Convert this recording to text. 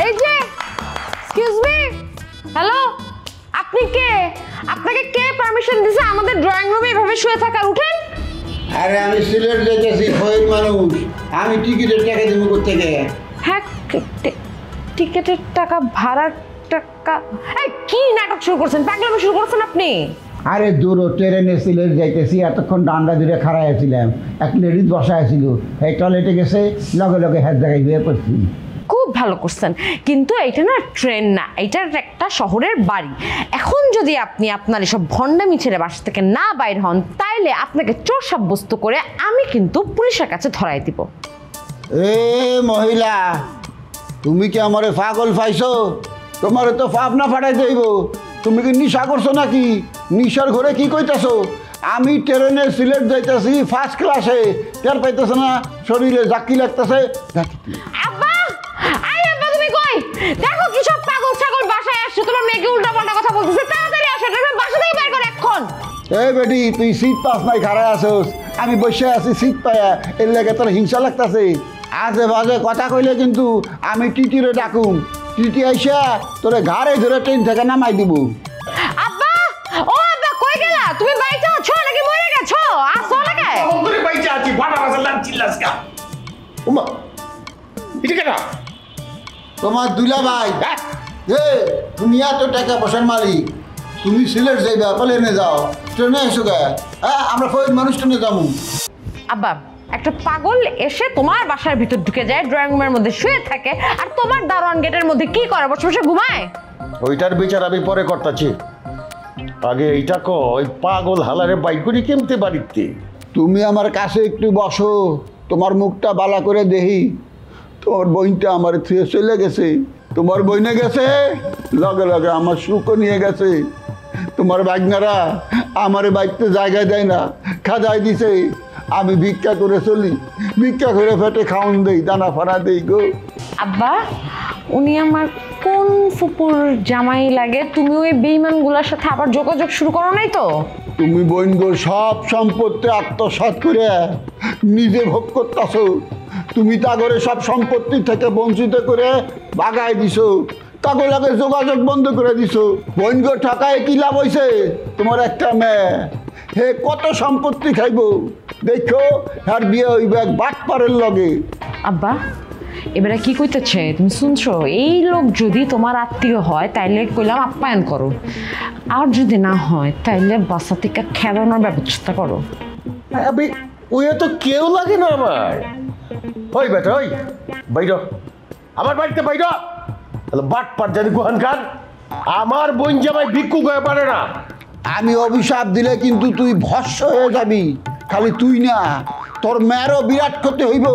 এই যে excuse me, hello, আপনি কে? আপনাকে কে পারমিশন দিয়েছে আমাদের ড্রয়িং রুমে এভাবে শুয়ে থাকার? উঠেন। আরে আমি সিলেট যাইতেছি, ফয়ের মানুষ, আমি টিকিটের টাকা দিব কোত্থেকে? হ্যাঁ, টিকেটের টাকা, ভাড়ার টাকা? এই কি নাটক শুরু করছেন, পাগলামি শুরু করছেন আপনি? আরে দূর ট্রেনে সিলেট যাইতেছি, এতক্ষণ ডান্ডা ধরে খাড়াই আছিলাম, এক লেডিস বসা আছিল, এই টয়লেটে গেছে, লগে লগে হাত জায়গায় বিয়ে করছি। খুব ভালো করছেন, কিন্তু এইটা না ট্রেন না, এইটার একটা শহরের বাড়ি। এখন যদি আপনি আপনার এসব ভণ্ডামি ছেড়ে বাসা থেকে না বাইর হন, তাইলে আপনাকে চোর সাব্যস্ত করে আমি কিন্তু পুলিশের কাছে ধরাই দিব। এ মহিলা, তুমি কি আমারে পাগল পাইছো? তোমারে তো পাপ না ফাটাই দেব। তুমি কি নিশা করছো নাকি? নিশার ঘরে কি কইতাছো? আমি ট্রেনে সিলেট যাইতেছি ফার্স্ট ক্লাসে, টের পাইতেছে না? শরীরে জাকি লাগতেছে। আব্বা, আই আব্বা, তুমি কই? দেখো কি সব পাগল ছাগল বাসায় আসছে, তোমার মেয়েকে উল্টাপাল্টা কথা বলতেছে। তাড়াতাড়ি আসো, এটা বাসা থেকে বের করে এখন। এই বেটি, তুই সিট পাস নাই, খাড়ায় আছোস, আমি বসে আছি সিট পায়া, এর লাগে তোর হিংসা লাগতেছে। আজে বাজে কথা কইলে কিন্তু আমি টিটিরে ডাকুম, টিটি আইসা তোরে ঘাড়ে ধরে ট্রেন থেকে নামাই দিব। আব্বা, ও আব্বা, কই গেলা? তুমি বাইতে আছো নাকি মরে গেছো? আসো লাগে করে বাইচে আছি, বাটা রাসালাম চিল্লাসকা। উমা, এটা কেন? তোমার দুলা ভাই। তুমি এত টাকা পয়সার মালিক, তুমি সিলেট যাইবা, প্লেনে যাও, ট্রেনে এসো গে। হ্যাঁ, আমরা ফয়ের মানুষ ট্রেনে যাবো। আব্বা, একটা পাগল এসে তোমার বাসার ভিতর ঢুকে যায়, ড্রয়িং রুমের মধ্যে শুয়ে থাকে, আর তোমার দারোয়ান গেটের মধ্যে কি করে? বসে বসে ঘুমায়? ওইটার বিচার আমি পরে করতেছি, আগে এইটা ওই পাগল হালারে বাইক করে কেমতে বাড়িতে। তুমি আমার কাছে একটু বসো, তোমার মুখটা বালা করে দেখি। তোমার বইনটা আমার থুয়ে চলে গেছে, তোমার বইনে গেছে, লগে লগে আমার সুখও নিয়ে গেছে। তোমার বাগনারা আমার বাড়িতে জায়গায় দেয় না, খাজাই দিছে। আমি ভিক্ষা করে চলি, ভিক্ষা করে ফেটে খাওন দেই, দানা ফানা দেই গো। আব্বা, উনি আমার কোন ফুপুর জামাই লাগে? তুমি ওই বেঈমানগুলোর সাথে আবার যোগাযোগ শুরু করো নাই তো? তুমি বোন গো সব সম্পত্তি আত্মসাৎ করে নিজে ভোগ করতেছ। তুমি তাগরে সব সম্পত্তি থেকে বঞ্চিত করে বাগায় দিছো, তাগর লাগে যোগাযোগ বন্ধ করে দিছো। বোন গো ঠকায় কি লাভ হয়েছে? তোমার একটা মেয়ে, হে কত সম্পত্তি খাইব, দেখো আর বিয়ে হইবে এক বাটপারের লগে। আব্বা, এবারে কি কইতেছে তুমি শুনছো? এই লোক যদি তোমার আত্মীয় হয় তাইলে কইলাম আপ্যায়ন করো, আর যদি না হয় তাইলে বাসা থেকে খেলানোর ব্যবস্থা করো। আমি ওই তো কেউ লাগে না আমার। ওই বেটা, ওই বাইর, আমার বাড়িতে বাইর। তাহলে বাট পাট জানি গোহান খান, আমার বোন জামাই ভিক্ষু হয়ে পারে না। আমি অভিশাপ দিলে কিন্তু তুই ভস্ম হয়ে যাবি। খালি তুই না, তোর মেয়েরও বিরাট ক্ষতি হইব।